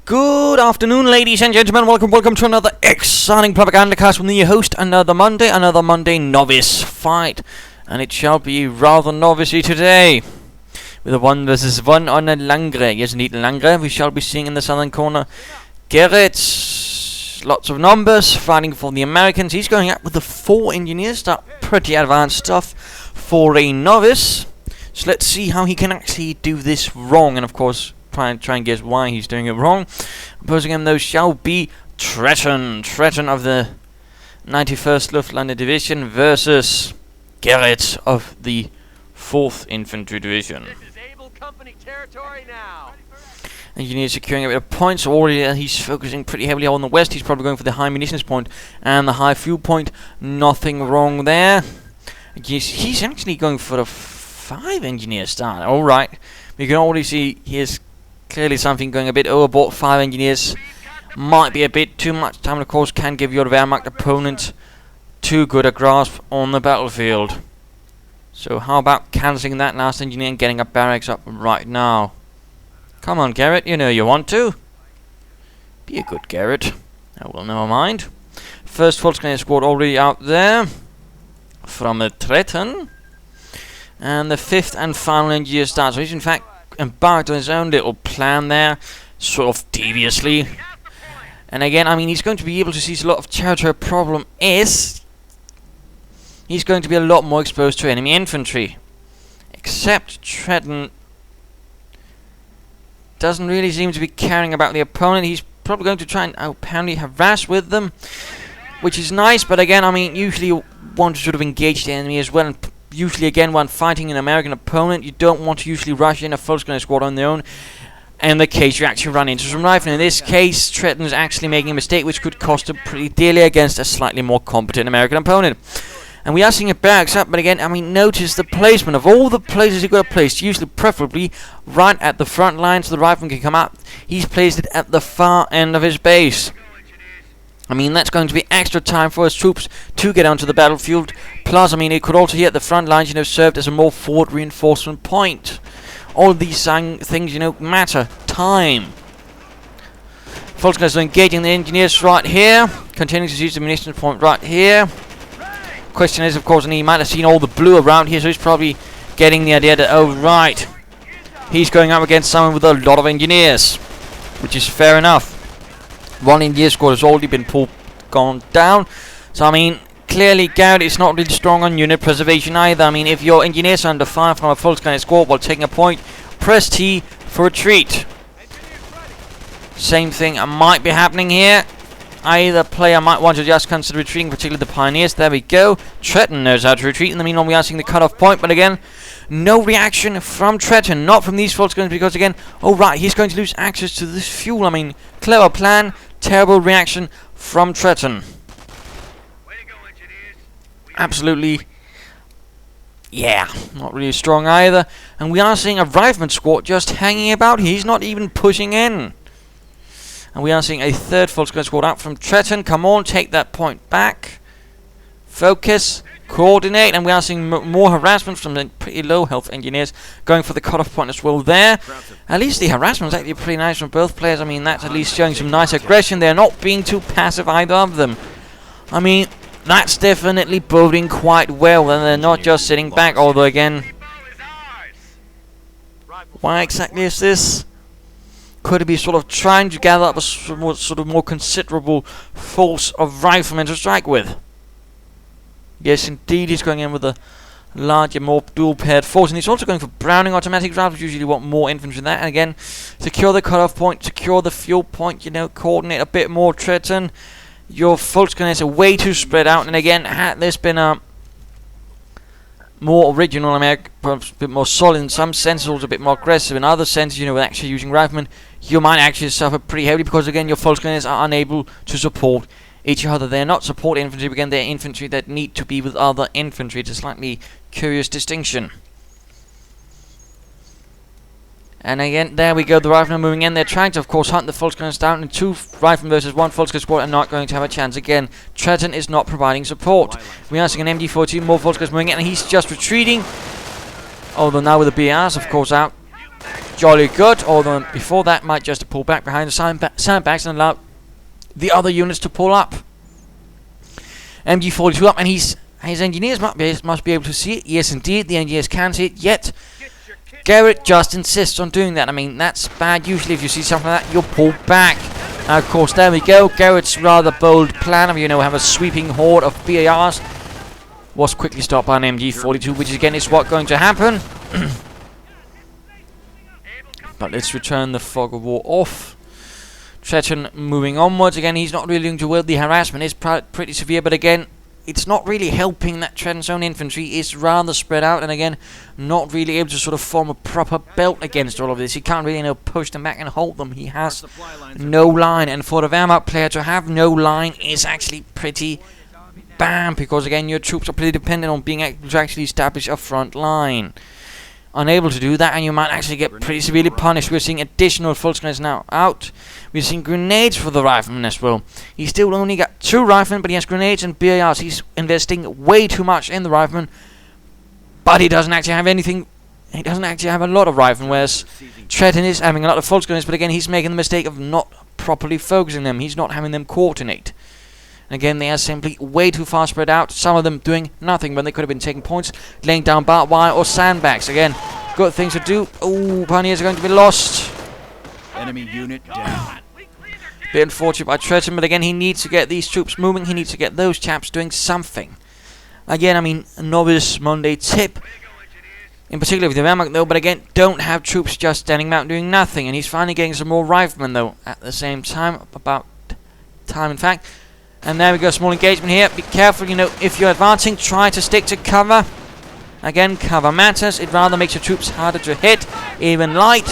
Good afternoon, ladies and gentlemen. Welcome to another exciting Propagandacast from the host. Another Monday Novice fight. And it shall be rather novice-y today. With a 1 versus 1 on a Langres. Yes, indeed, Langres. We shall be seeing in the southern corner Garrett. Lots of numbers fighting for the Americans. He's going out with the 4 engineers. That pretty advanced stuff for a novice. So let's see how he can actually do this wrong. And of course, try and guess why he's doing it wrong. Opposing him, though, shall be Tretton of the 91st Luftlande Division versus Garrett of the 4th Infantry Division. This is able company territory now. Engineer securing a bit of points. Already he's focusing pretty heavily on the west. He's probably going for the high munitions point and the high fuel point. Nothing wrong there. He's actually going for the 5 engineer start. Alright. We can already see here's clearly something going a bit overboard. 5 engineers might be a bit too much time, and of course can give your Wehrmacht opponent too good a grasp on the battlefield. So how about cancelling that last engineer and getting a barracks up right now? Come on, Garrett, you know you want to. Be a good Garrett. Oh well, never mind. First Volkswagen squad already out there from the Tretton. And the 5th and final engineer starts. So he's in fact embarked on his own little plan there, sort of deviously. And again, I mean, he's going to be able to seize a lot of territory. Problem is, he's going to be a lot more exposed to enemy infantry. Except Tretton doesn't really seem to be caring about the opponent. He's probably going to try and apparently harass with them, which is nice. But again, I mean, usually you want to sort of engage the enemy as well. And usually, again, when fighting an American opponent, you don't want to usually rush in a Volkswagen squad on their own. And in the case, you actually run into some rifle. In this case, Tretton's actually making a mistake which could cost him pretty dearly against a slightly more competent American opponent. And we are seeing a barracks up, but again, I mean, notice the placement of all the places he got placed. Usually, preferably, right at the front line so the rifleman can come up. He's placed it at the far end of his base. I mean, that's going to be extra time for his troops to get onto the battlefield. Plus, I mean, it could also here at the front lines, served as a more forward reinforcement point. All of these things, matter. Time. Volkswagen engaging the engineers right here. Continuing to use the munitions point right here. Question is, of course, and he might have seen all the blue around here, so he's probably getting the idea that, oh, right, he's going up against someone with a lot of engineers. Which is fair enough. 1 engineer squad has already been gone down. So, I mean, clearly Garrett is not really strong on unit preservation either. I mean, if your engineers are under fire from a Volkswagen squad while taking a point, press T for retreat. Same thing might be happening here. Either player might want to just consider retreating, particularly the pioneers. There we go. Tretton knows how to retreat. In the meanwhile, we are seeing the cutoff point. But again, no reaction from Tretton. Not from these Volkswagens, because again, oh right, he's going to lose access to this fuel. I mean, clever plan. Terrible reaction from Tretton. Absolutely, yeah, not really strong either. And we are seeing a rifleman squad just hanging about. He's not even pushing in. And we are seeing a 3rd Volkswagen squad out from Tretton. Come on, take that point back. Focus, coordinate, and we are seeing more harassment from the pretty low health engineers going for the cutoff point as well there. At least the harassment is actually pretty nice from both players. I mean, that's at least showing some nice aggression. They're not being too passive, either of them. I mean, that's definitely boding quite well, and they're not just sitting back. Although, again, why exactly is this? Could it be sort of trying to gather up a sort of more considerable force of riflemen to strike with? Yes, indeed, he's going in with a larger, more dual-paired force, and he's also going for Browning automatic rifles. Usually want more infantry than that. And again, secure the cutoff point, secure the fuel point, coordinate a bit more, Tretton. Your Volkswagen are way too spread out, and again, had this been a more original American, perhaps a bit more solid in some senses, also a bit more aggressive in other senses, with actually using riflemen, you might actually suffer pretty heavily, because again, your Volkswagen are unable to support each other. They're not support infantry, but again, they're infantry that need to be with other infantry. It's a slightly curious distinction. And again, there we go, the riflemen moving in. They're trying to, of course, hunt the Volkswagens down, and 2 riflemen versus 1 Volkswagen squad are not going to have a chance. Again, Tretton is not providing support. We are seeing an MG14, more Volkswagens moving in, and he's just retreating. Although now with the BRs, of course, out. jolly good, although before that might just pull back behind the sandbags and allow the other units to pull up. MG42 up, and his engineers must be able to see it. Yes, indeed, the engineers can see it, yet Garrett just insists on doing that. I mean, that's bad. Usually if you see something like that, you'll pull back. Of course, there we go. Garrett's rather bold plan of, have a sweeping horde of BARs was quickly stopped by an MG42, which again is what's going to happen. But let's return the fog of war off. Tretton moving onwards. Again, he's not really doing too well. The harassment is pretty severe, but again, it's not really helping that Tretton's own infantry is rather spread out, and again, not really able to sort of form a proper belt against all of this. He can't really, push them back and hold them. He has no line, and for the Wehrmacht player to have no line is actually pretty bad, because again, your troops are pretty dependent on being able to actually establish a front line. Unable to do that, and you might actually get pretty severely punished. We're seeing additional Volksgrenadiers now out. We're seeing grenades for the riflemen as well. He's still only got 2 riflemen, but he has grenades and BARs. He's investing way too much in the riflemen, but he doesn't actually have anything. He doesn't actually have a lot of riflemen, whereas Tretton is having a lot of Volksgrenadiers, but again, he's making the mistake of not properly focusing them. He's not having them coordinate. Again, they are simply way too far spread out. Some of them doing nothing when they could have been taking points, laying down barbed wire or sandbags. Again, good things to do. Oh, pioneers are going to be lost. Enemy unit down. Bit unfortunate by Tretton, but again, he needs to get these troops moving. He needs to get those chaps doing something. Again, I mean, Novice Monday tip. In particular with the Wehrmacht, though, but again, don't have troops just standing out doing nothing. And he's finally getting some more riflemen, though, at the same time. About time, in fact. And there we go, small engagement here. Be careful, if you're advancing, try to stick to cover. Again, cover matters. It rather makes your troops harder to hit, even light.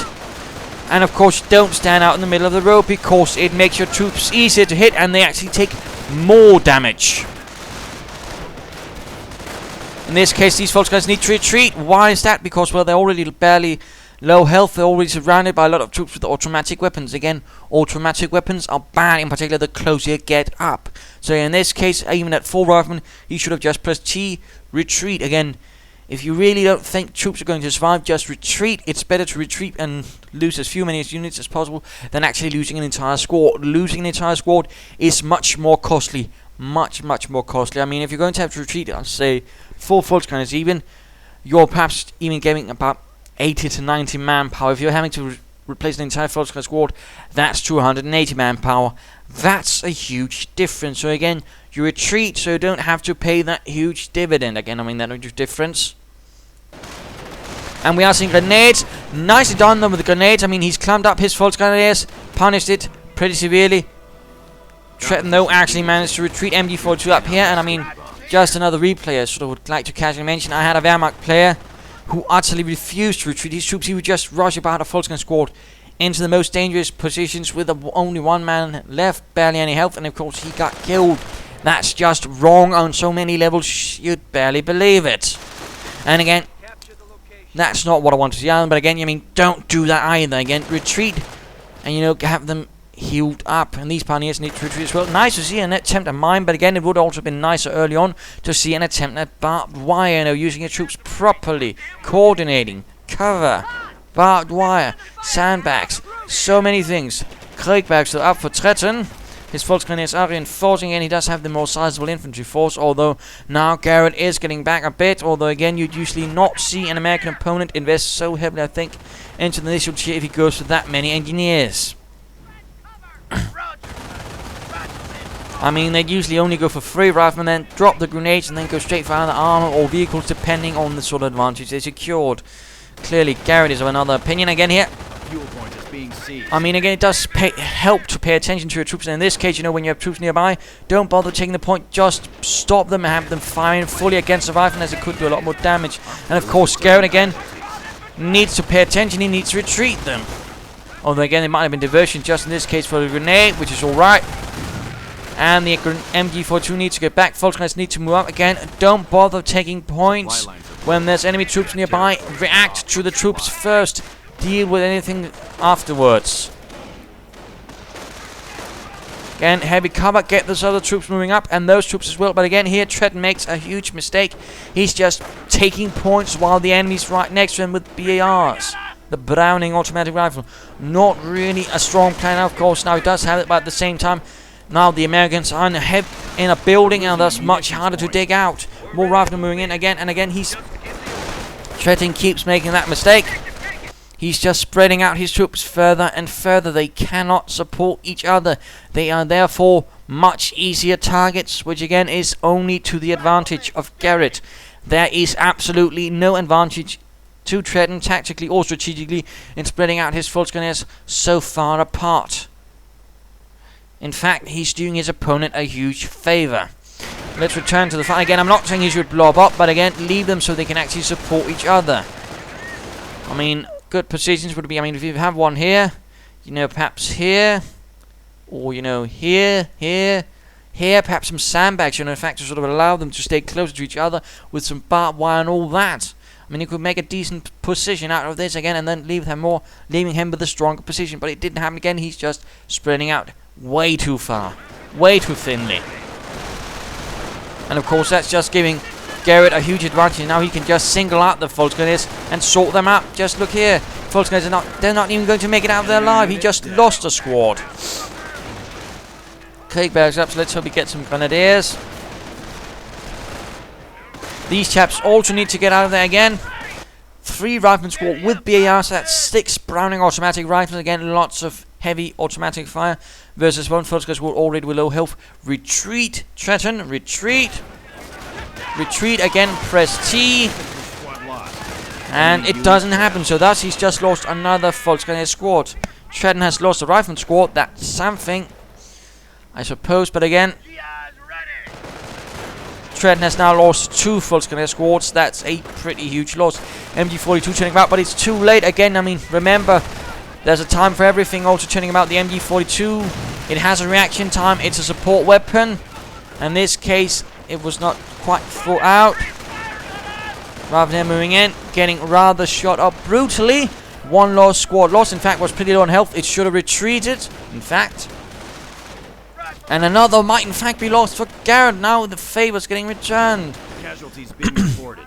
And of course, don't stand out in the middle of the road, because it makes your troops easier to hit and they actually take more damage. In this case, these folks guys need to retreat. Why is that? Because, well, they're already barely low health. They're already surrounded by a lot of troops with automatic weapons. Again, automatic weapons are bad, in particular the closer you get up. So in this case, even at full rifleman, he should have just pressed T, retreat. Again, if you really don't think troops are going to survive, just retreat. It's better to retreat and lose as few many units as possible than actually losing an entire squad. Losing an entire squad is much more costly. Much more costly. I mean, if you're going to have to retreat, I'll say 4 Volksgrenadiers even, you're perhaps even getting about 80 to 90 manpower. If you're having to replace an entire Volksgrenadier squad, that's 280 manpower. That's a huge difference. So again, you retreat so you don't have to pay that huge dividend. Again, I mean, that huge difference. And we are seeing grenades. Nicely done though with the grenades. I mean, he's climbed up his Volksgrenadiers, punished it pretty severely. Tretton though actually managed to retreat. MG42 up here, and I mean, just another replay I sort of would like to casually mention. I had a Wehrmacht player who utterly refused to retreat his troops. He would just rush about a Volksgrenadier squad into the most dangerous positions with only 1 man left, barely any health, and of course he got killed. That's just wrong on so many levels, you'd barely believe it. And again, that's not what I want to see either, but again, I mean, don't do that either. Again, retreat, and have them healed up, and these pioneers need to retreat as well. Nice to see an attempt at mine, but again, it would also have been nicer early on to see an attempt at barbed wire, using your troops properly, coordinating, cover, barbed wire, sandbags, so many things. Kriegwerks are up for Tretton. His Volksgrenadiers are reinforcing, and he does have the more sizable infantry force, although now Garrett is getting back a bit, although again, you'd usually not see an American opponent invest so heavily, I think, into the initial tier if he goes for that many engineers. I mean, they'd usually only go for 3 riflemen, then drop the grenades, and then go straight for either armor or vehicles, depending on the sort of advantage they secured. Clearly, Garrett is of another opinion again here. I mean, again, it does help to pay attention to your troops, and in this case, when you have troops nearby, don't bother taking the point, just stop them and have them firing fully against the riflemen, as it could do a lot more damage. And of course, Garrett again needs to pay attention, he needs to retreat them. Although again, it might have been diversion just in this case for the grenade, which is alright. And the MG42 needs to get back. Volksgrenadiers need to move up again. Don't bother taking points when there's enemy troops nearby. React to the troops first. Deal with anything afterwards. Again, heavy cover. Get those other troops moving up, and those troops as well. But again, here Tretton makes a huge mistake. He's just taking points while the enemy's right next to him with BARs. the Browning automatic rifle. Not really a strong plan, of course. Now he does have it, but at the same time, now the Americans are in a building, and thus much harder to dig out. More riflemen moving in again and again. Tretton keeps making that mistake. He's just spreading out his troops further and further. They cannot support each other. They are therefore much easier targets, which again is only to the advantage of Garrett. There is absolutely no advantage to Tretton tactically or strategically in spreading out his Volksgunners so far apart. In fact, he's doing his opponent a huge favour. Let's return to the fight again. I'm not saying he should blob up, but again, leave them so they can actually support each other. I mean, good positions would be, I mean, if you have one here, you know, perhaps here, or, you know, here, perhaps some sandbags, you know, in fact, to sort of allow them to stay closer to each other with some barbed wire and all that. I mean, you could make a decent position out of this again and then leaving him with a stronger position, but it didn't happen again. He's just spreading out way too far, way too thinly. And of course, that's just giving Garrett a huge advantage. Now he can just single out the Volksgunners and sort them out. Just look here. Volksgunners they're not even going to make it out of there alive. He just lost a squad. Kriegberg's up, so let's hope he gets some Grenadiers. These chaps also need to get out of there again. 3 riflemen squad with BAR, so that's 6 Browning automatic rifles. Again, lots of heavy automatic fire versus 1 Volksgunners who are already with low health. Retreat, Tretton, retreat. Retreat again, press T. And it doesn't happen, so thus he's just lost another Volksgunner squad. Tretton has lost a rifleman squad, that's something, I suppose, but again, Tretton has now lost 2 Volksgunner squads. That's a pretty huge loss. MG42 turning about, but it's too late again. I mean, remember, there's a time for everything. Also turning about the MG42. It has a reaction time. It's a support weapon. In this case, it was not quite thought out. Rather than moving in, getting rather shot up brutally. 1 lost squad lost. In fact, was pretty low on health. It should have retreated. In fact. And another might in fact be lost for Garrett. Now the favor's getting returned. Casualties being reported.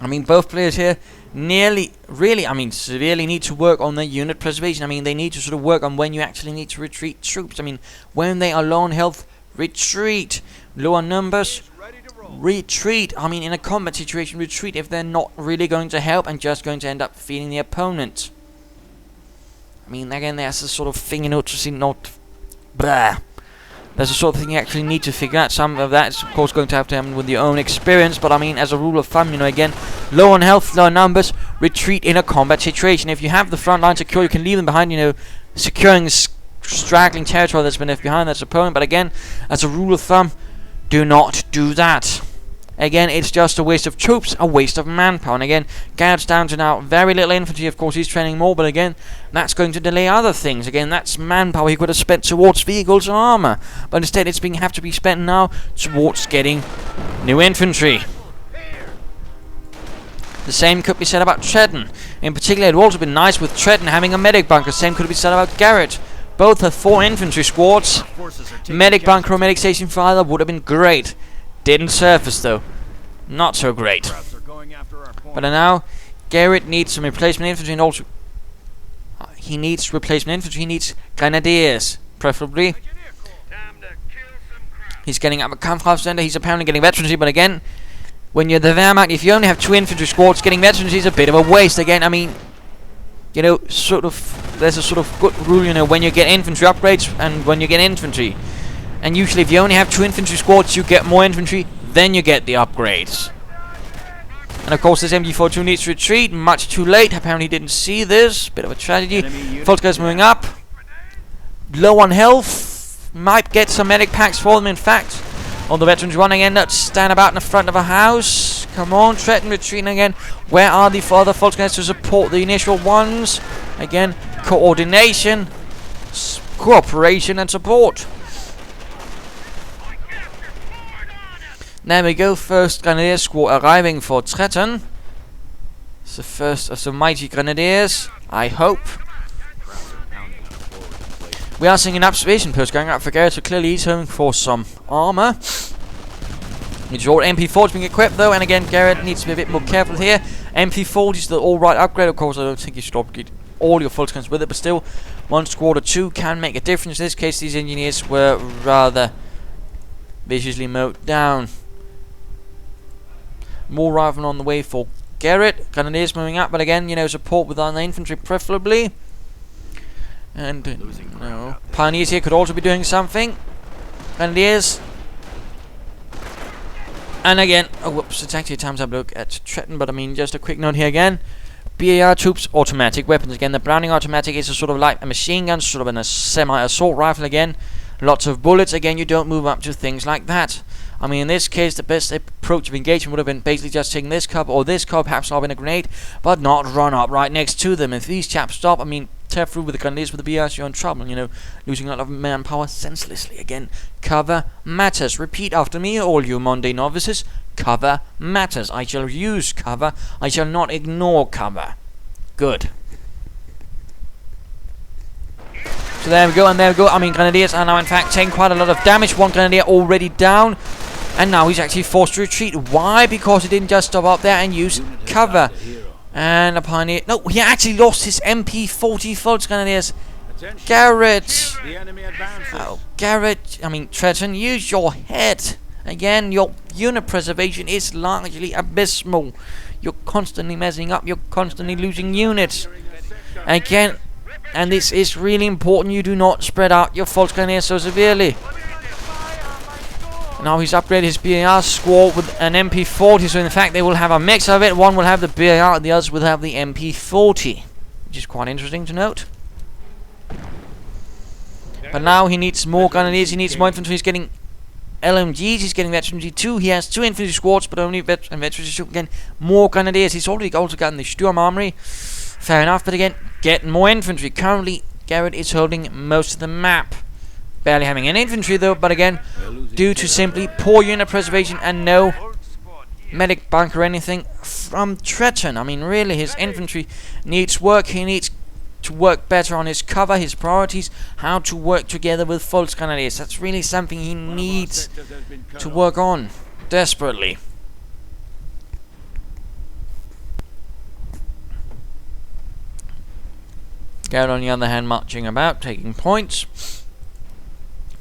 I mean, both players here severely need to work on their unit preservation. I mean, they need to sort of work on when you actually need to retreat troops. I mean, when they are low on health, retreat. Low on numbers, retreat. I mean, in a combat situation, retreat if they're not really going to help and just going to end up feeding the opponent. I mean, again, there's a sort of thing, you know, to see There's a sort of thing you actually need to figure out. Some of that is, of course, going to have to happen with your own experience. But, I mean, as a rule of thumb, you know, again, low on health, low on numbers, retreat in a combat situation. If you have the front line secure, you can leave them behind, you know, securing straggling territory that's been left behind that's opponent. But, again, as a rule of thumb, do not do that. Again, it's just a waste of troops, a waste of manpower. And again, Garrett's down to now very little infantry. Of course, he's training more, but again, that's going to delay other things. Again, that's manpower he could have spent towards vehicles and armor. But instead, it's have to be spent now towards getting new infantry. The same could be said about Tretton. In particular, it would also been nice with Tretton having a medic bunker. Same could be said about Garrett. Both have 4 infantry squads. Medic bunker or medic station for either would have been great. Didn't surface though. Not so great. But now, Garrett needs some replacement infantry, and also he needs replacement infantry. He needs grenadiers, preferably. He's getting up a Kampfkraftcenter. He's apparently getting veterancy, but again, when you're the Wehrmacht, if you only have 2 infantry squads, getting veterancy is a bit of a waste. Again, I mean, you know, sort of, there's a sort of good rule, you know, when you get infantry upgrades and when you get infantry. And usually if you only have 2 infantry squads, you get more infantry, then you get the upgrades. And of course this MG42 needs to retreat, much too late. Apparently he didn't see this, bit of a tragedy. Volksgunners moving up. Low on health, might get some medic packs for them in fact. All the veterans running in, let's stand about in the front of a house. Come on, Tretton retreating again. Where are the other Volksgunners to support the initial ones? Again, coordination, cooperation and support. There we go, first Grenadier squad arriving for Tretton. It's the first of the mighty Grenadiers, I hope. We are seeing an observation post going up for Garrett, so clearly he's hoping for some armor. It's all MP4's being equipped though, and again Garrett needs to be a bit more careful here. MP40 is the alright upgrade. Of course, I don't think you should upgrade all your full scans with it, but still, 1 squad or 2 can make a difference. In this case, these engineers were rather viciously mowed down. More riflemen on the way for Garrett. Grenadiers moving up, but again, you know, support with our infantry preferably. And no, Pioneers here could also be doing something. Grenadiers. And again, oh whoops, it's actually time to have a look at Tretton, but I mean, just a quick note here again. BAR troops, automatic weapons. Again, the Browning automatic is a sort of like a machine gun, sort of a semi-assault rifle again. Lots of bullets. Again, you don't move up to things like that. I mean, in this case, the best approach of engagement would have been basically just taking this cover or this cover, perhaps lobbing a grenade, but not run up right next to them. If these chaps stop, I mean, tear through with the grenadiers with the BRs, you're in trouble, you know, losing a lot of manpower senselessly. Again, cover matters. Repeat after me, all you Monday novices. Cover matters. I shall use cover. I shall not ignore cover. Good. So there we go, and there we go. I mean, Grenadiers are now in fact taking quite a lot of damage. One Grenadier already down, and now he's actually forced to retreat. Why? Because he didn't just stop up there and use cover. And a Pioneer... No, he actually lost his MP40 Fultz Grenadiers. Garrett! Oh, Garrett, I mean, Tretton, use your head. Again, your unit preservation is largely abysmal. You're constantly messing up, you're constantly losing units. Again, and this is really important, you do not spread out your Fultz Grenadiers so severely. Now he's upgraded his BAR squad with an MP40, so in fact they will have a mix of it. One will have the BAR and the others will have the MP40, which is quite interesting to note. But now he needs more Grenadiers, he needs more infantry. He's getting LMGs, he's getting Veteran 2. He has 2 infantry squads, but only Veteran 2. Again, more Grenadiers. He's already also gotten the Sturm Armory. Fair enough, but again, getting more infantry. Currently, Garrett is holding most of the map. Barely having any infantry though, but again, due to simply poor unit preservation and no medic bunker or anything from Tretton. I mean, really, his infantry needs work. He needs to work better on his cover, his priorities, how to work together with Fultz Grenadiers. That's really something he needs to work on desperately. Garrett, on the other hand, marching about, taking points.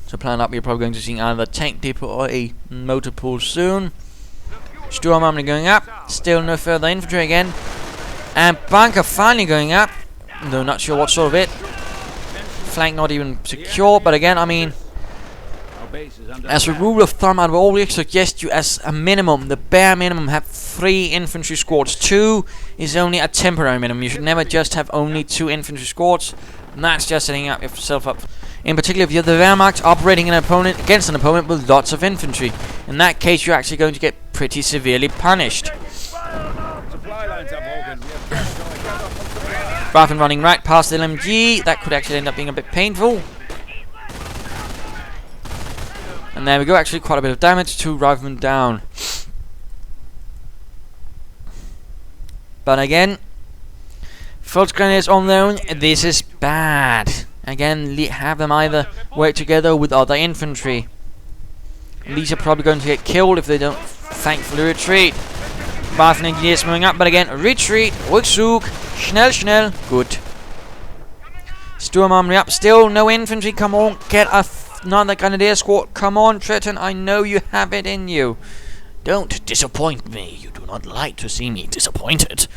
So plan up, you're probably going to see either a tank depot or a motor pool soon. Sturm Armory going up. Still no further infantry again. And bunker finally going up. Though not sure what sort of it. Flank not even secure. But again, I mean, as a rule of thumb, I would always suggest you as a minimum, the bare minimum, have 3 infantry squads. 2 is only a temporary minimum. You should never just have only 2 infantry squads. And that's just setting up yourself up. In particular, if you're the Wehrmacht operating against an opponent with lots of infantry. In that case, you're actually going to get pretty severely punished. Rifleman running right past the LMG. That could actually end up being a bit painful. And there we go, actually quite a bit of damage. 2 riflemen down. But again, Fultz Grenadiers on their own, this is bad. Again, have them either work together with other infantry. These are probably going to get killed if they don't thankfully retreat. Rifle engineers moving up, but again, retreat, Rückzug, schnell, schnell, good. Sturm Armory up, still no infantry, come on, get another Grenadier squad, come on Tretton, I know you have it in you. Don't disappoint me, you do not like to see me disappointed.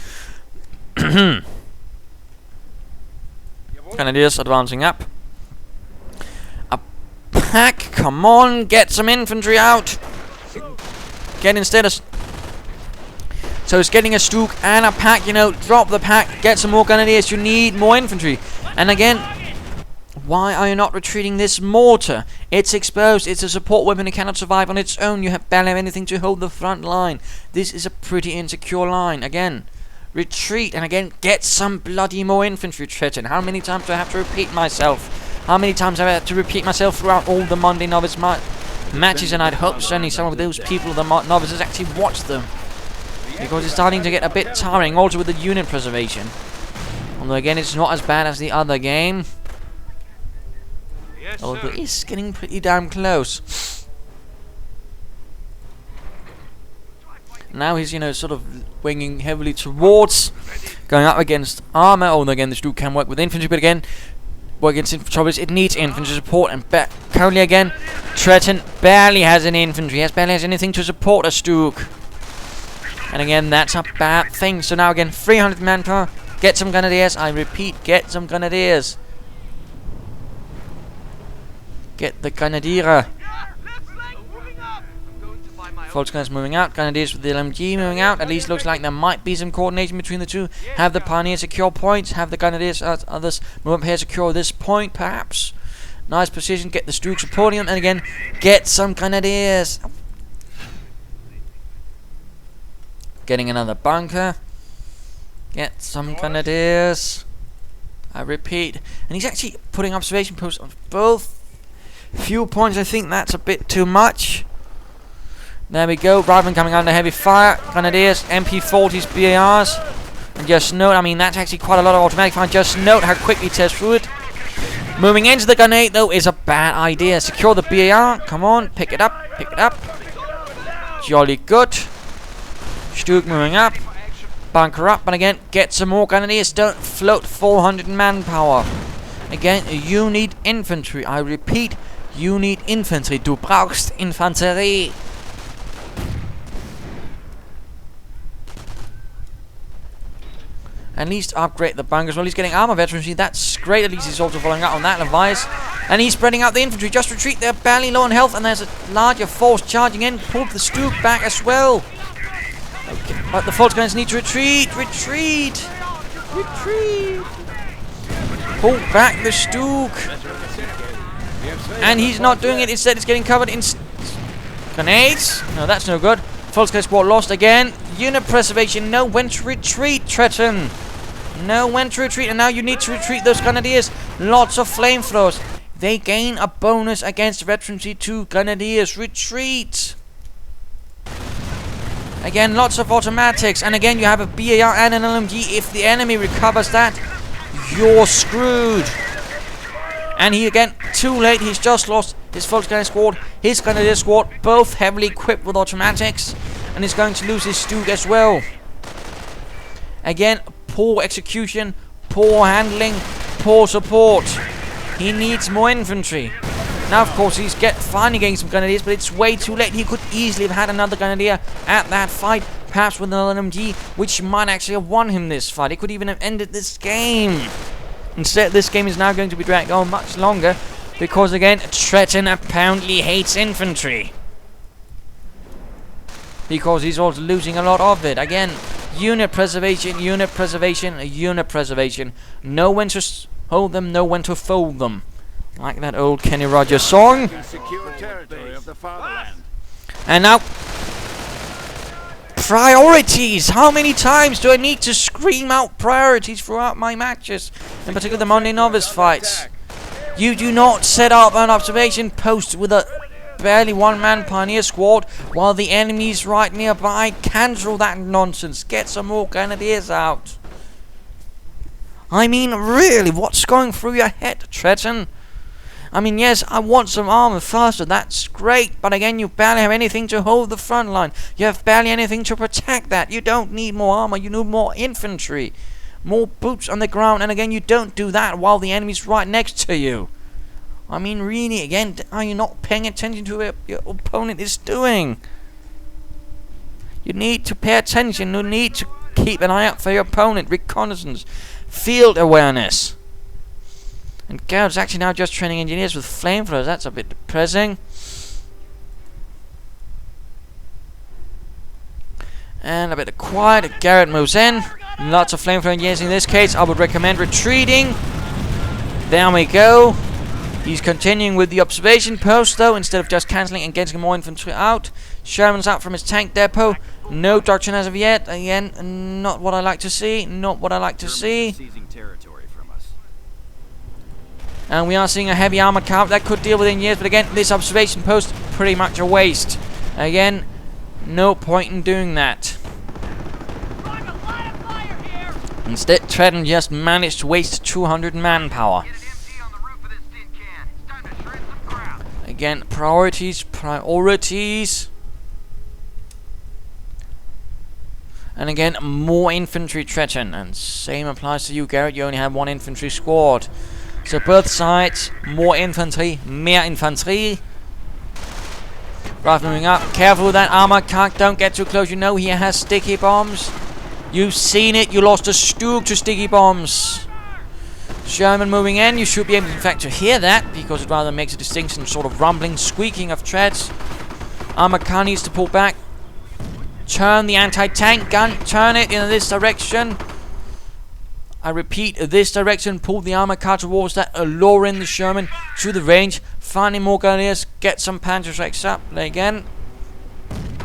Grenadiers advancing up. A pack, come on, get some infantry out. Get instead of... So it's getting a Stuk and a pack, you know, drop the pack, get some more Grenadiers, you need more infantry. And again, why are you not retreating this mortar? It's exposed, it's a support weapon, it cannot survive on its own, you barely have anything to hold the front line. This is a pretty insecure line, again. Retreat, and again, get some bloody more infantry, Tretton. How many times do I have to repeat myself? How many times have I had to repeat myself throughout all the Monday Novice matches? And I'd hope certainly some of those people, the novices, actually watch them. Because it's starting to get a bit tiring, also with the unit preservation. Although again, it's not as bad as the other game. Yes, Although sir. it's getting pretty damn close. Now he's, you know, sort of winging heavily towards, going up against armor. Oh, and again, this dude can work with infantry, but again, work against infantry. It needs infantry support, and currently again, Tretton barely has any infantry. Yes, barely has anything to support a Stuke. And again, that's a bad thing. So now again, 300 manpower. Get some grenadiers. I repeat, get some grenadiers. Get the grenadier. Volksgunners moving out. Grenadiers with the LMG moving out. At least looks like there might be some coordination between the two. Have the pioneers secure points. Have the grenadiers, others move up here, secure this point, perhaps. Nice position. Get the Stuke supporting them. And again, get some grenadiers. Getting another bunker. Get some grenadiers. I repeat. And he's actually putting observation posts on both fuel points. I think that's a bit too much. There we go. Riflemen coming under heavy fire. Grenadiers, MP40s, BARs. And just note, I mean, that's actually quite a lot of automatic fire. Just note how quickly it tears through it. Moving into the grenade, though, is a bad idea. Secure the BAR. Come on, pick it up. Pick it up. Jolly good. Stuke moving up. Bunker up. And again, get some more grenadiers. Don't float 400 manpower. Again, you need infantry. I repeat, you need infantry. Du brauchst Infanterie. At least upgrade the bunkers. Well, he's getting armor veterancy. That's great. At least he's also following up on that advice. And he's spreading out the infantry. Just retreat. They're barely low on health. And there's a larger force charging in. Pull the Stuke back as well. Okay. But the Volksgunners need to retreat. Retreat. Retreat. Pull back the Stuke. And he's not doing it. Instead, it's getting covered in grenades. No, that's no good. Volksgunners squad lost again. Unit preservation. Know when to retreat, Tretton. Know when to retreat. And now you need to retreat those grenadiers. Lots of flamethrowers. They gain a bonus against veterancy to grenadiers. Retreat. Again, lots of automatics. And again, you have a BAR and an LMG. If the enemy recovers that, you're screwed. And he again, too late. He's just lost his Volksgunner squad, his Grenadier squad, both heavily equipped with automatics. And he's going to lose his Stuke as well. Again, poor execution, poor handling, poor support. He needs more infantry. Now, of course, he's finally getting some Grenadiers, but it's way too late. He could easily have had another Grenadier at that fight, perhaps with an LMG, which might actually have won him this fight. He could even have ended this game. Instead, this game is now going to be dragged on much longer, because again, Tretton apparently hates infantry. Because he's also losing a lot of it. Again, unit preservation, unit preservation, unit preservation. Know when to hold them, know when to fold them. Like that old Kenny Rogers song. Secure territory of the fatherland. And now, priorities. How many times do I need to scream out priorities throughout my matches? In particular, the Monday Novice fights. You do not set up an observation post with a barely one-man pioneer squad while the enemy's right nearby. Cancel that nonsense. Get some more grenadiers out. I mean, really, what's going through your head, Tretton? I mean, yes, I want some armor faster. That's great. But again, you barely have anything to hold the front line. You have barely anything to protect that. You don't need more armor. You need more infantry. More boots on the ground. And again, you don't do that while the enemy's right next to you. I mean, really, again, are you not paying attention to what your opponent is doing? You need to pay attention. You need to keep an eye out for your opponent. Reconnaissance. Field awareness. And Garrett's actually now just training engineers with flamethrowers. That's a bit depressing. And a bit of quiet. Garrett moves in. Lots of flamethrower engineers in this case. I would recommend retreating. There we go. He's continuing with the observation post, though, instead of just cancelling and getting more infantry out. Sherman's out from his tank depot. No doctrine as of yet. Again, not what I like to see. Not what I like to see. And we are seeing a heavy armored car that could deal with engineers, but again, this observation post, pretty much a waste. Again, no point in doing that. Instead, Tretton just managed to waste 200 manpower. Again, priorities, priorities. And again, more infantry Tretton. And same applies to you, Garrett. You only have one infantry squad. So both sides, more infantry, mehr Infantry. Right, moving up. Careful with that armor car. Don't get too close. You know he has sticky bombs. You've seen it. You lost a Stug to sticky bombs. Sherman moving in. You should be able, in fact, to hear that because it rather makes a distinction, sort of rumbling, squeaking of treads. Armor car needs to pull back. Turn the anti-tank gun. Turn it in this direction. I repeat, this direction. Pull the armor car towards that. Lure in the Sherman to the range. Finding more Grenadiers. Get some Panzerschrecks up. There again.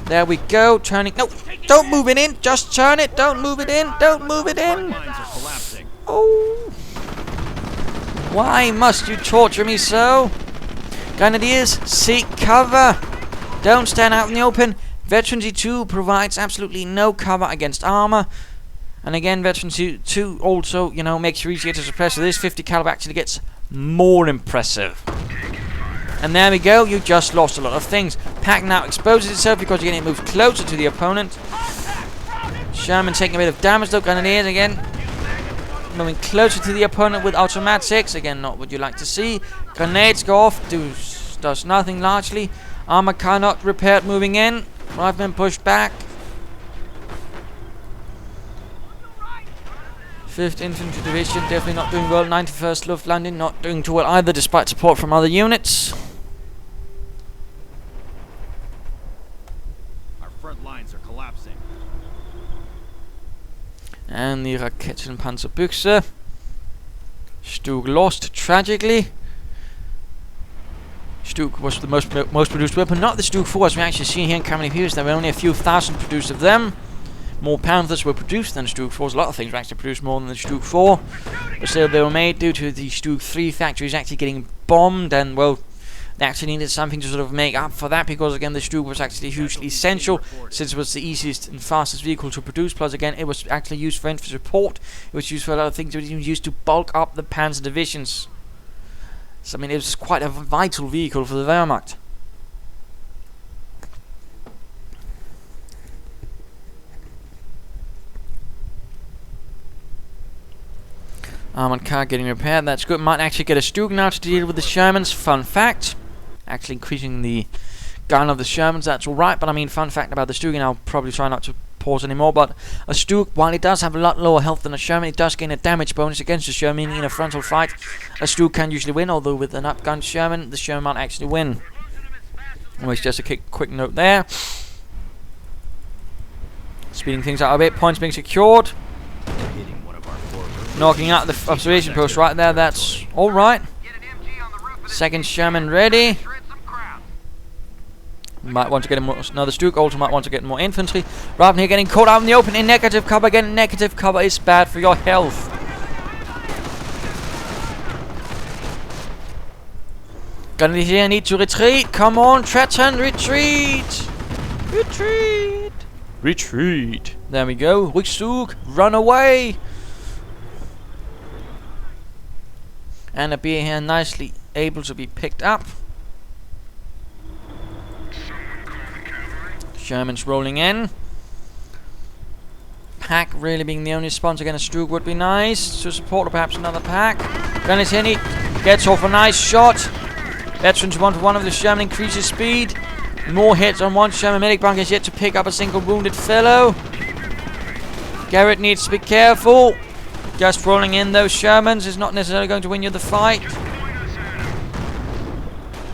There we go. Turning. No, don't move it in. Just turn it. Don't move it in. Don't move it in. Oh. Why must you torture me so? Grenadiers, seek cover. Don't stand out in the open. Veteran 2 provides absolutely no cover against armor. And again, Veteran 2 also, you know, makes you easier to suppress. So this 50 caliber actually gets more impressive. And there we go. You just lost a lot of things. Pack now exposes itself because again it moves closer to the opponent. Sherman taking a bit of damage though. Grenadiers again moving closer to the opponent with automatics. Again, not what you like to see. Grenades go off. Does nothing largely. Armor car not repaired. Moving in. Riflemen pushed back. 5th Infantry Division definitely not doing well. 91st Luftlande not doing too well either, despite support from other units. Our front lines are collapsing. And the Raketenpanzerbüchse. Stug lost tragically. Stug was the most produced weapon, not the Stug 4 as we actually see here in Company Pierce. There were only a few thousand produced of them. More Panthers were produced than Stug 4s. A lot of things were actually produced more than the Stug 4. But still, they were made due to the Stug 3 factories actually getting bombed. And, well, they actually needed something to sort of make up for that. Because, again, the Stug was actually hugely essential. Since it was the easiest and fastest vehicle to produce. Plus, again, it was actually used for infantry support. It was used for a lot of things. It was even used to bulk up the Panzer divisions. So, I mean, it was quite a vital vehicle for the Wehrmacht. Armored car getting repaired, that's good. Might actually get a Stug now to deal with the Shermans. Fun fact. Actually increasing the gun of the Shermans, that's alright. But I mean, fun fact about the Stug, and I'll probably try not to pause anymore. But a Stug, while it does have a lot lower health than a Sherman, it does gain a damage bonus against the Sherman in a frontal fight. A Stug can usually win, although with an upgunned Sherman, the Sherman might actually win. Always just a quick note there. Speeding things out a bit, points being secured. Knocking out the observation post right there, that's alright. Second Sherman ready. Might want to get another Stug, also might want to get more infantry. Rather than here getting caught out in the open in negative cover. Again, negative cover is bad for your health. Gonna here need to retreat. Come on, Tretton, retreat! Retreat! Retreat! There we go. Rückzug, run away! And a beer here nicely able to be picked up. Sherman's rolling in. Pack really being the only sponsor against Stug would be nice to support, or perhaps another pack. Granitini gets off a nice shot. Veterans 1-for-1 of the Sherman increases speed. More hits on one Sherman. Medic bunker is yet to pick up a single wounded fellow. Garrett needs to be careful. Just rolling in those Shermans is not necessarily going to win you the fight.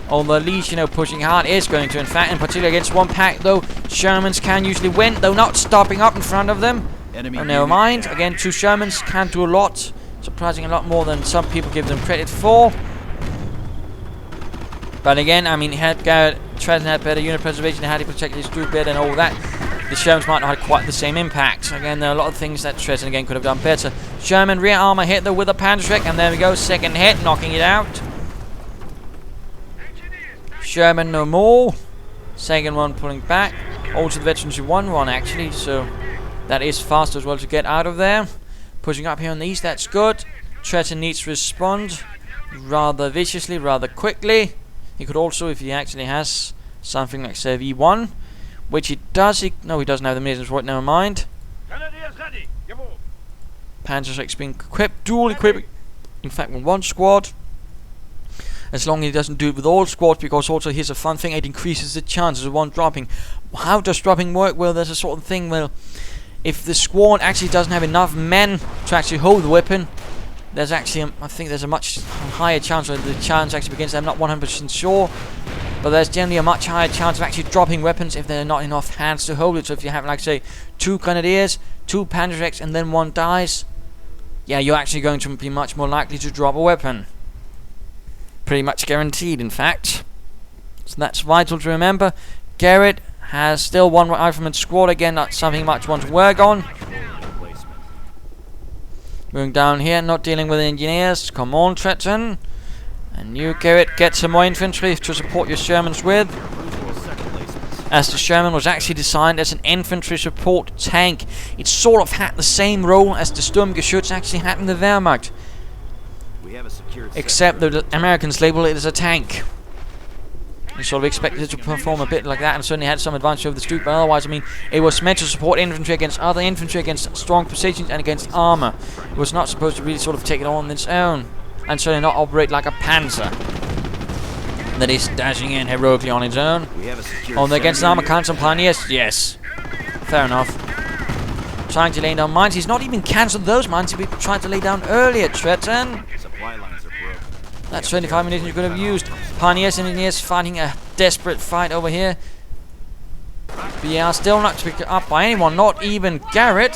Although at least, you know, pushing hard is going to, in fact, in particular against one pack, though, Shermans can usually win, though not stopping up in front of them. Oh, never mind. Again, 2 Shermans can do a lot. Surprising a lot more than some people give them credit for. But again, I mean, Tretton had better unit preservation, had he protected his Stug better and all that. The Shermans might not have quite the same impact. Again, there are a lot of things that Tretton again could have done better. Sherman rear armor hit though with a Panzerschreck, and there we go, second hit, knocking it out. Sherman no more. Second one pulling back. Also the Veterans who won one actually, so that is fast as well to get out of there. Pushing up here on the east, that's good. Tretton needs to respond rather viciously, rather quickly. He could also, if he actually has something like say V1, which he does. No, he doesn't have the measures. Right, never mind. Panzerschrecks being equipped, dual equipping. In fact, with one squad. As long as he doesn't do it with all squads, because also here's a fun thing, it increases the chances of one dropping. How does dropping work? Well, there's a sort of thing, well, if the squad actually doesn't have enough men to actually hold the weapon, there's actually, I think there's a much higher chance, or the chance actually begins, I'm not 100% sure, but there's generally a much higher chance of actually dropping weapons if there are not enough hands to hold it. So if you have, like, say, 2 Grenadiers, 2 Panzerschrecks, and then 1 dies, yeah, you're actually going to be much more likely to drop a weapon. Pretty much guaranteed, in fact. So that's vital to remember. Garrett has still 1 rifleman squad. Again, not something much one to work on. Moving down here, not dealing with engineers. Come on, Tretton. And you, Garrett, get some more infantry to support your Shermans with. As the Sherman was actually designed as an infantry support tank. It sort of had the same role as the Sturmgeschütz actually had in the Wehrmacht. Except the Americans label it as a tank. You sort of expected it to perform a bit like that, and certainly had some advantage over the Stuke, but otherwise, I mean, it was meant to support infantry against other infantry, against strong positions, and against armor. It was not supposed to really sort of take it on its own, and certainly not operate like a panzer that is dashing in heroically on its own. On against armor counts and pioneers, yes. Fair enough. Trying to lay down mines. He's not even cancelled those mines he tried to lay down earlier, Tretton. That's 25 munitions you could have used. Pioneers and engineers fighting a desperate fight over here. But yeah, still not picked up by anyone, not even Garrett.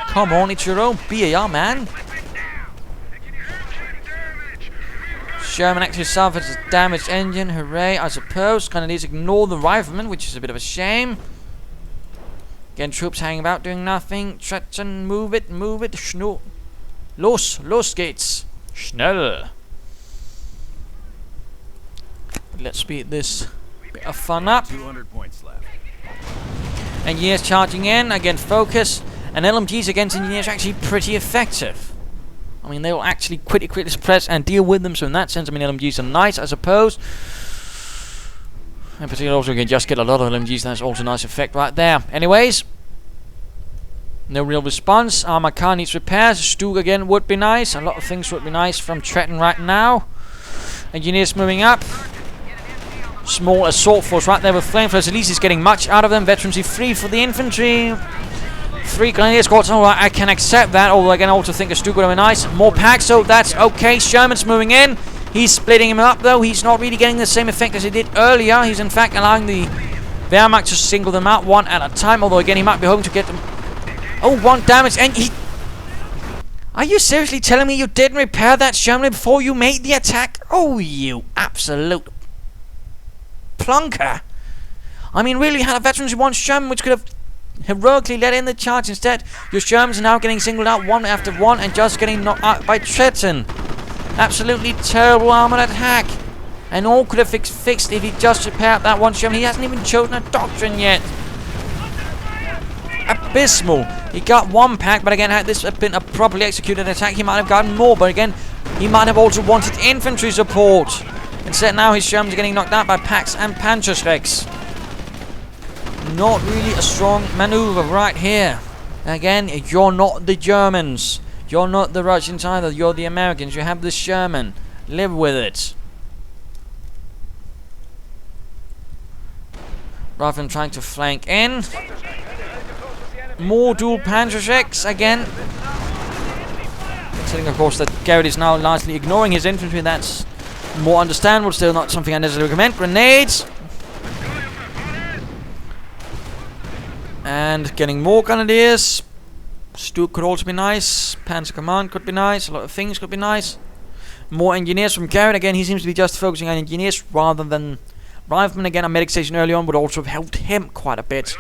Come on, it's your own BAR, man. Sherman actually suffers a damaged engine. Hooray, I suppose. Kind of needs to ignore the rifleman, which is a bit of a shame. Again, troops hanging about doing nothing. Tretton, move it, move it. Schnell. Los geht's. Schnell. Let's speed this bit of fun up. 200 points left. Engineers charging in. Again, focus. And LMGs against engineers are actually pretty effective. I mean, they will actually quickly suppress and deal with them. So in that sense, I mean, LMGs are nice, I suppose. In particular, also you can just get a lot of LMGs. That's also a nice effect right there. Anyways, no real response. Armor car needs repairs. Stuke again would be nice. A lot of things would be nice from Tretton right now. Engineers moving up. Small assault force right there with flamethrowers. At least he's getting much out of them. Veterancy free for the infantry. 3 Grenadier squads. Alright, I can accept that. Although I can also think a Stuke would be nice. More packs, so that's okay. Sherman's moving in. He's splitting him up though. He's not really getting the same effect as he did earlier. He's in fact allowing the Wehrmacht to single them out one at a time. Although again, he might be hoping to get them. Oh, 1 damage. And he... Are you seriously telling me you didn't repair that Sherman before you made the attack? Oh, you absolute plunker. I mean, really had a veterans who won Sherman, which could have heroically let in the charge. Instead, your Shermans are now getting singled out one after one and just getting knocked out by Tretton. Absolutely terrible armored attack. And all could have fixed if he just repaired that one Sherman. He hasn't even chosen a doctrine yet. Abysmal. He got 1 pack, but again, had this been a properly executed attack, he might have gotten more. But again, he might have also wanted infantry support. Instead, now his Shermans are getting knocked out by packs and Panzerschrecks. Not really a strong maneuver right here. Again, you're not the Germans. You're not the Russians either. You're the Americans. You have the Sherman. Live with it. Rather than trying to flank in. More dual Panzerschrecks again. Considering, of course, that Garrett is now largely ignoring his infantry. That's more understandable. Still not something I necessarily recommend. Grenades. And getting more Grenadiers. Stuke could also be nice. Panzer Command could be nice. A lot of things could be nice. More engineers from Garrett. Again, he seems to be just focusing on engineers rather than riflemen. Again, a medic station early on would also have helped him quite a bit.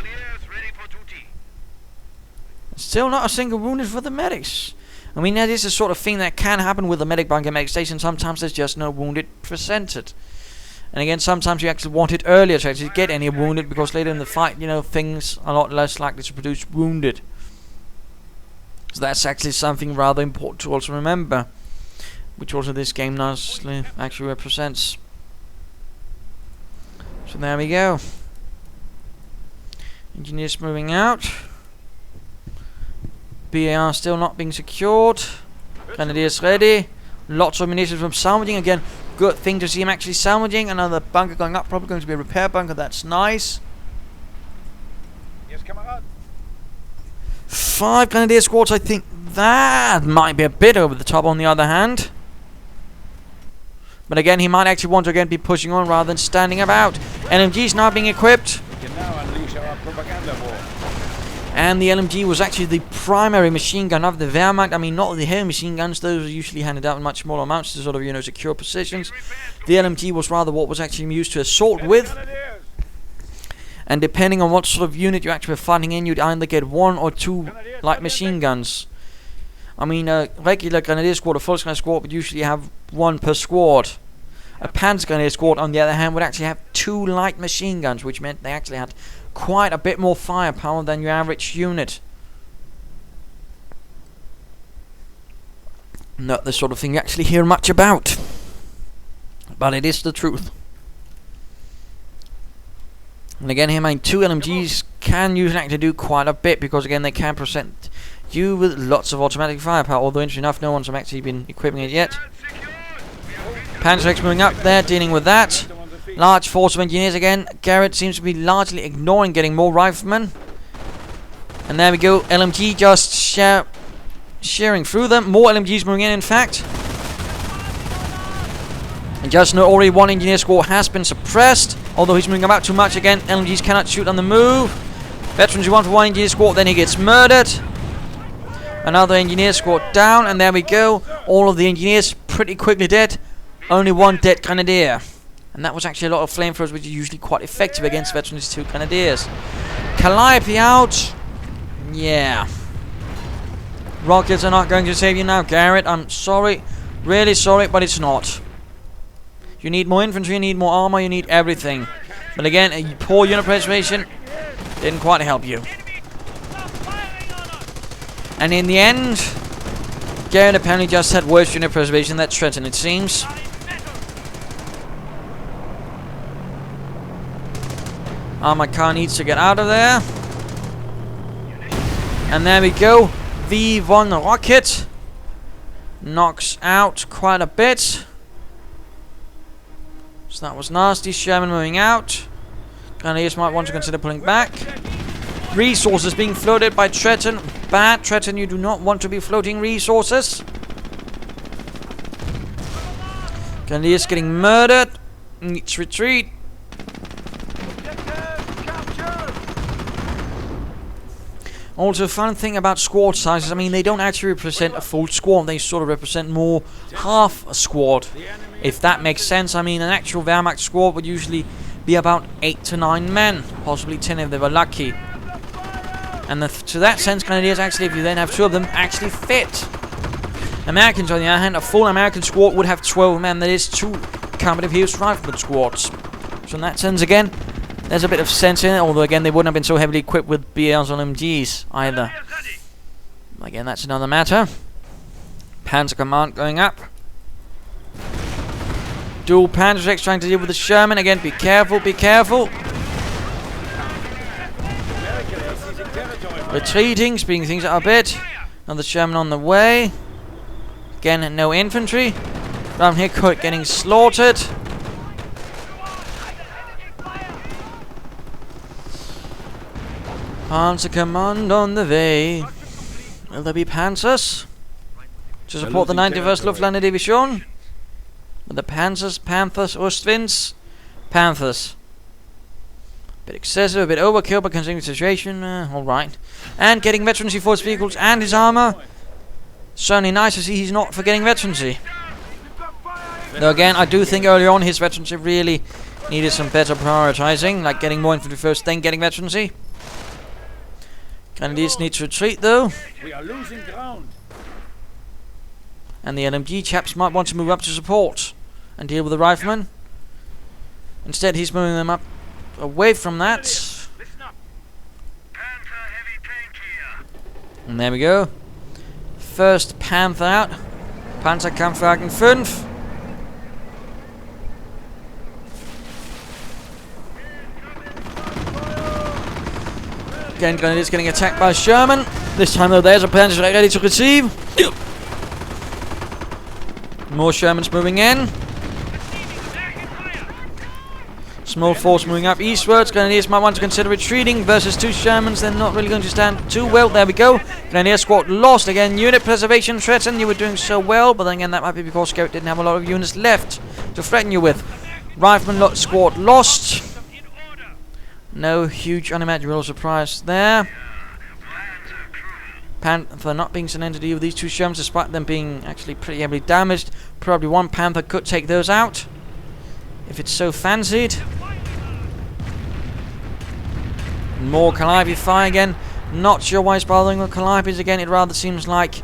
Still not a single wounded for the medics. I mean, that is the sort of thing that can happen with the medic bunker medic station. Sometimes there's just no wounded presented. And again, sometimes you actually want it earlier to actually get any wounded, because later in the fight, you know, things are a lot less likely to produce wounded. So that's actually something rather important to also remember, which also this game nicely actually represents. So there we go. Engineers moving out. BAR still not being secured. Grenadiers ready. Lots of munitions from salvaging. Again, good thing to see him actually salvaging. Another bunker going up. Probably going to be a repair bunker. That's nice. Yes, comrade. 5 Grenadier squads. I think that might be a bit over the top on the other hand. But again, he might actually want to again be pushing on rather than standing about. LMGs now being equipped. We can now unleash our propaganda war. And the LMG was actually the primary machine gun of the Wehrmacht. I mean, not the heavy machine guns. Those are usually handed out in much smaller amounts to sort of, you know, secure positions. The LMG was rather what was actually used to assault with. And depending on what sort of unit you're actually fighting in, you'd either get 1 or 2 light machine guns. I mean, a regular Grenadier squad or Volksgrenadier squad would usually have 1 per squad. A Panzergrenadier squad, on the other hand, would actually have 2 light machine guns, which meant they actually had quite a bit more firepower than your average unit. Not the sort of thing you actually hear much about, but it is the truth. And again, here, 2 LMGs can usually actually do quite a bit, because again, they can present you with lots of automatic firepower, although interesting enough, no one's actually been equipping it yet. Panzerx moving up there, dealing with that. Large force of engineers again. Garrett seems to be largely ignoring getting more riflemen. And there we go, LMG just shearing through them. More LMGs moving in fact. And just know already 1 engineer squad has been suppressed. Although he's moving about too much again. LMGs cannot shoot on the move. Veterans, you want for 1 engineer squad, then he gets murdered. Another engineer squad down, and there we go. All of the engineers pretty quickly dead. Only 1 dead grenadier. And that was actually a lot of flamethrowers, which are usually quite effective against Veterans 2 grenadiers. Calliope out. Yeah. Rockets are not going to save you now, Garrett. I'm sorry. Really sorry, but it's not. You need more infantry, you need more armor, you need everything. But again, a poor unit preservation didn't quite help you. And in the end, Garrett apparently just had worse unit preservation than Tretton, it seems. Armored car needs to get out of there. And there we go. V1 rocket knocks out quite a bit. So that was nasty. Sherman moving out. Grenadiers might want to consider pulling back. Resources being floated by Tretton. Bad, Tretton, you do not want to be floating resources. Grenadiers getting murdered. Needs retreat. Also, fun thing about squad sizes, I mean, they don't actually represent a full squad. They sort of represent more half a squad, if that makes sense. I mean, an actual Wehrmacht squad would usually be about 8 to 9 men, possibly 10 if they were lucky. And to that sense, Grenadiers actually, if you then have 2 of them, actually fit. Americans, on the other hand, a full American squad would have 12 men. That is 2 combative heels rifleman squads. So in that sense, again, there's a bit of sense in it, although again they wouldn't have been so heavily equipped with BLs or MGs either. Again, that's another matter. Panzer Command going up. Dual Panzerx trying to deal with the Sherman. Again, be careful, be careful. Retreating, speeding things up a bit. Another Sherman on the way. Again, no infantry. Down here, Kurt getting slaughtered. Panzer Command on the way. Will there be Panzers to support the 91st Luftlande Division? With the Panzers, Panthers, Ostwinds? Panthers. A bit excessive, a bit overkill, but considering the situation, alright. And getting veterancy for his vehicles and his armor. Certainly nice to see he's not forgetting veterancy. Though again, I do think early on his veterancy really needed some better prioritizing, like getting more infantry first, then getting veterancy. Grenadiers need to retreat though. We are losing ground. And the LMG chaps might want to move up to support and deal with the riflemen. Instead, he's moving them up away from that. Listen up. Panther heavy tank here. And there we go. First Panther out. Panzerkampfwagen 5. Again, Grenadiers getting attacked by Sherman. This time though, there's a Panzer ready to receive. More Shermans moving in. Small force moving up eastwards. Grenadiers might want to consider retreating versus 2 Shermans. They're not really going to stand too well. There we go. Grenadier squad lost again. Unit preservation. Tretton, you were doing so well, but then again that might be because Garrett didn't have a lot of units left to threaten you with. Rifleman squad lost. No huge unimaginable surprise there. Panther not being sent in to deal with these 2 Shermans, despite them being actually pretty heavily damaged. Probably 1 Panther could take those out if it's so fancied. More Calliope fire again. Not sure why he's bothering with Calliopes again. It rather seems like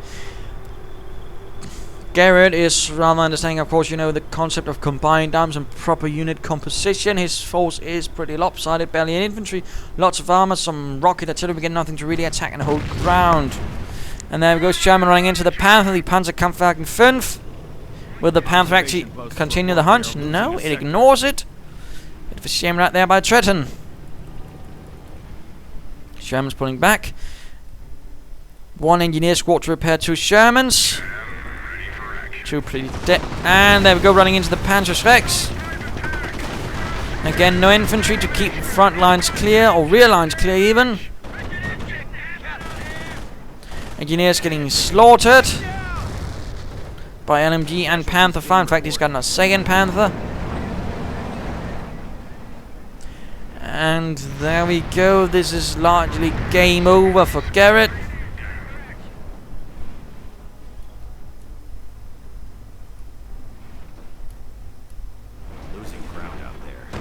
Garrett is rather understanding, of course, you know, the concept of combined arms and proper unit composition. His force is pretty lopsided, barely any infantry, lots of armor, some rocket artillery, again nothing to really attack and hold ground. And there goes Sherman running into the Panther, the Panzerkampfwagen 5. Will the Panther actually continue the hunt? No, it ignores it. Bit of a shame right there by Tretton. Sherman's pulling back. 1 engineer squad to repair 2 Shermans. 2 pretty dead. And there we go, running into the Panzerschrecks. Again, no infantry to keep front lines clear, or rear lines clear even. Engineers getting slaughtered by LMG and Panther fire. In fact, he's got a 2nd Panther. And there we go. This is largely game over for Garrett. Losing ground out there.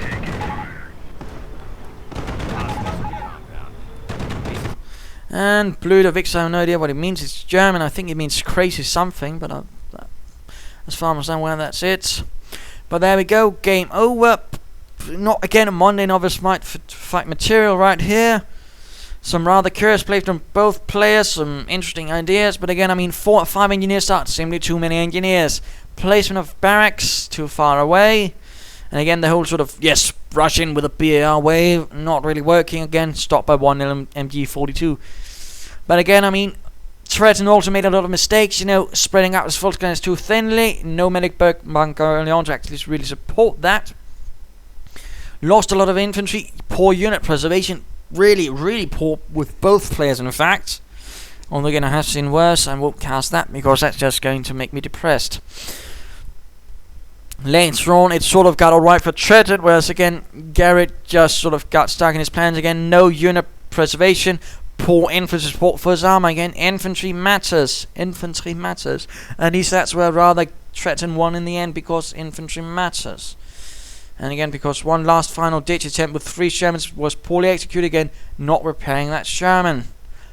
And Blue to Vix, I have no idea what it means. It's German. I think it means crazy something, but as far as I understand, well, that's it. But there we go. Game over. Not again a Monday Novice fight material right here. Some rather curious plays from both players. Some interesting ideas. But again, I mean, 4 or 5 engineers start. Simply too many engineers. Placement of barracks too far away. And again, the whole sort of, yes, rush in with a BAR wave. Not really working. Again, stopped by 1 MG42. But again, I mean, Tretton also made a lot of mistakes, you know, spreading out his full scans too thinly. No medic bunker early on to actually really support that. Lost a lot of infantry. Poor unit preservation. Really, really poor with both players, in fact. Although again, I have seen worse. I won't cast that because that's just going to make me depressed. Later on, it sort of got alright for Tretton, whereas again, Garrett just sort of got stuck in his plans again. No unit preservation. Poor infantry support for his armor. Again, infantry matters. Infantry matters. At least that's where rather Tretton won in the end, because infantry matters. And again, because one last final ditch attempt with 3 Shermans was poorly executed, again, not repairing that Sherman.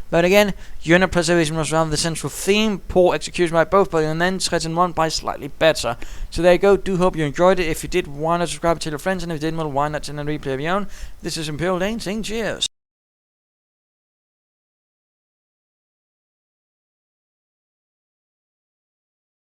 But again, unit preservation was rather the central theme. Poor execution by both, but and then Tretton won by slightly better. So there you go. Do hope you enjoyed it. If you did, why not subscribe to your friends, and if you didn't, well, why not send a replay of your own. This is Imperial Dane saying cheers.